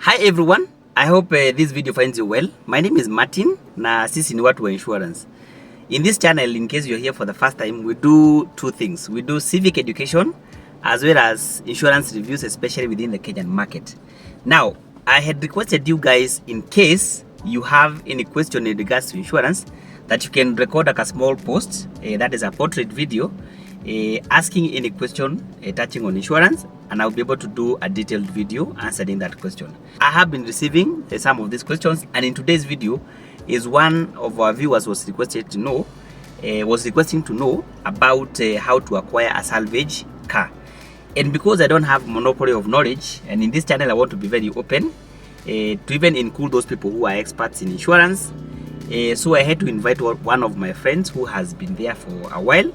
Hi everyone, I hope this video finds you well. My name is Martin na sisi ni watu wa insurance. In this channel, in case you're here for the first time, we do two things. We do civic education as well as insurance reviews, especially within the Kenyan market. Now, I had requested you guys, in case you have any question in regards to insurance, that you can record like a small post, that is a portrait video, asking any question touching on insurance, and I'll be able to do a detailed video answering that question. I have been receiving some of these questions, and in today's video is one of our viewers was requesting to know about how to acquire a salvage car. And because I don't have monopoly of knowledge, and in this channel I want to be very open to even include those people who are experts in insurance, so I had to invite one of my friends who has been there for a while,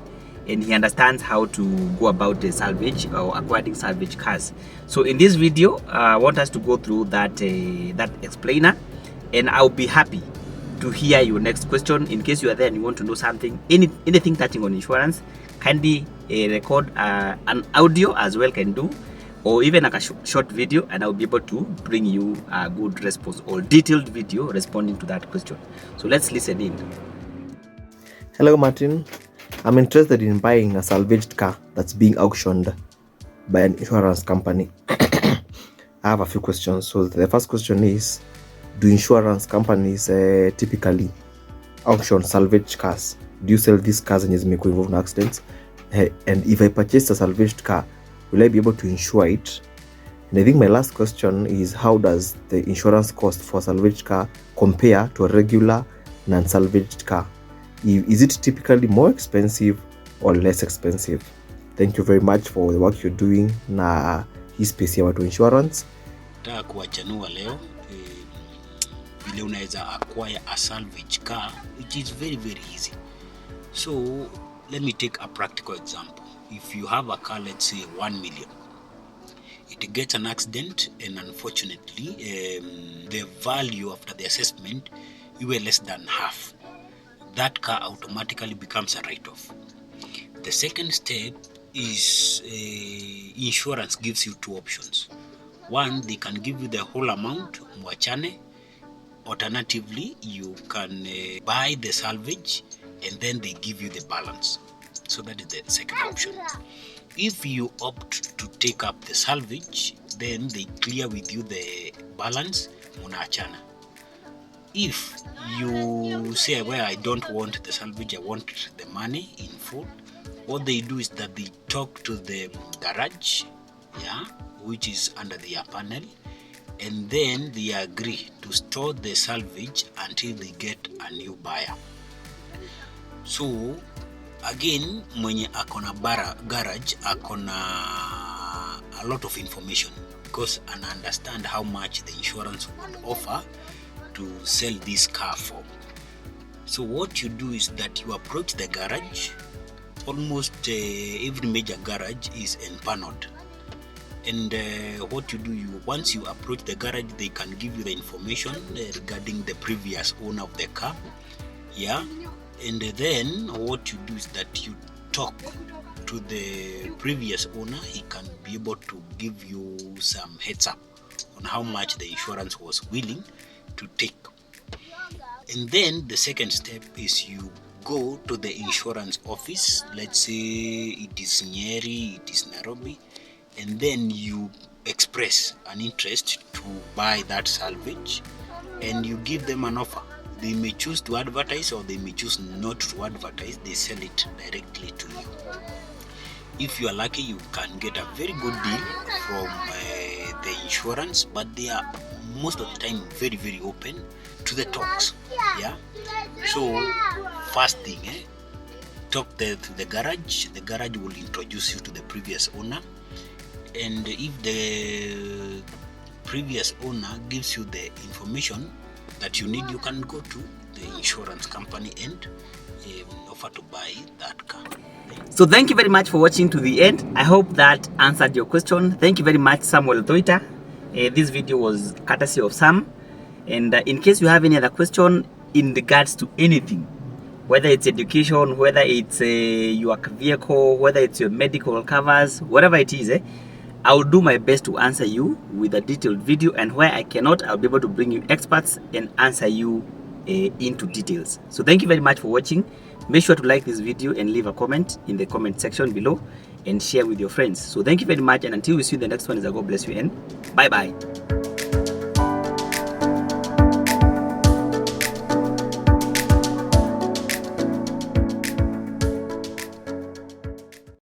and he understands how to go about the salvage or acquiring salvage cars. So in this video, I want us to go through that explainer, and I'll be happy to hear your next question. In case you are there and you want to know something, anything touching on insurance, kindly record an audio as well can do, or even like a short video, and I'll be able to bring you a good response or detailed video responding to that question. So let's listen in. Hello Martin, I'm interested in buying a salvaged car that's being auctioned by an insurance company. I have a few questions. So the first question is, do insurance companies typically auction salvaged cars? Do you sell these cars and may involve in accidents? And if I purchase a salvaged car, will I be able to insure it? And I think my last question is, how does the insurance cost for a salvaged car compare to a regular non-salvaged car? Is it typically more expensive or less expensive? Thank you very much for the work you're doing na hii space ya watu insurance. Nataka kuwachanua leo vile unaweza acquire a salvage car, which is very easy. So let me take a practical example. If you have a car, let's say 1 million, it gets an accident, and unfortunately the value after the assessment you were less than half. That car automatically becomes a write-off. The second step is insurance gives you two options. One, they can give you the whole amount, mwachane. Alternatively, you can buy the salvage and then they give you the balance. So that is the second option. If you opt to take up the salvage, then they clear with you the balance, munaachana. If you say, well, I don't want the salvage, I want the money in full, what they do is that they talk to the garage, which is under their panel, and then they agree to store the salvage until they get a new buyer. So again, mwenye akona garage akona a lot of information, because and understand how much the insurance would offer to sell this car for. So what you do is that you approach the garage. Almost every major garage is empaneled, and what you do, once you approach the garage, they can give you the information regarding the previous owner of the car, and then what you do is that you talk to the previous owner. He can be able to give you some heads up on how much the insurance was willing to take. And then the second step is you go to the insurance office. Let's say it is Nyeri, it is Nairobi, and then you express an interest to buy that salvage, and you give them an offer. They may choose to advertise or they may choose not to advertise. They sell it directly to you. If you are lucky, you can get a very good deal from the insurance, but they are most of the time very open to the talks. So first thing, talk to the garage. The garage will introduce you to the previous owner, and if the previous owner gives you the information that you need, you can go to the insurance company and offer to buy that car. So thank you very much for watching to the end. I hope that answered your question. Thank you very much, Samuel Toita. This video was courtesy of Sam, and in case you have any other question in regards to anything, whether it's education, whether it's your vehicle, whether it's your medical covers, whatever it is, I'll do my best to answer you with a detailed video, and where I cannot, I'll be able to bring you experts and answer you into details. So thank you very much for watching. Make sure to like this video and leave a comment in the comment section below and share with your friends. So thank you very much, and until we see you in the next one, God bless you and bye bye.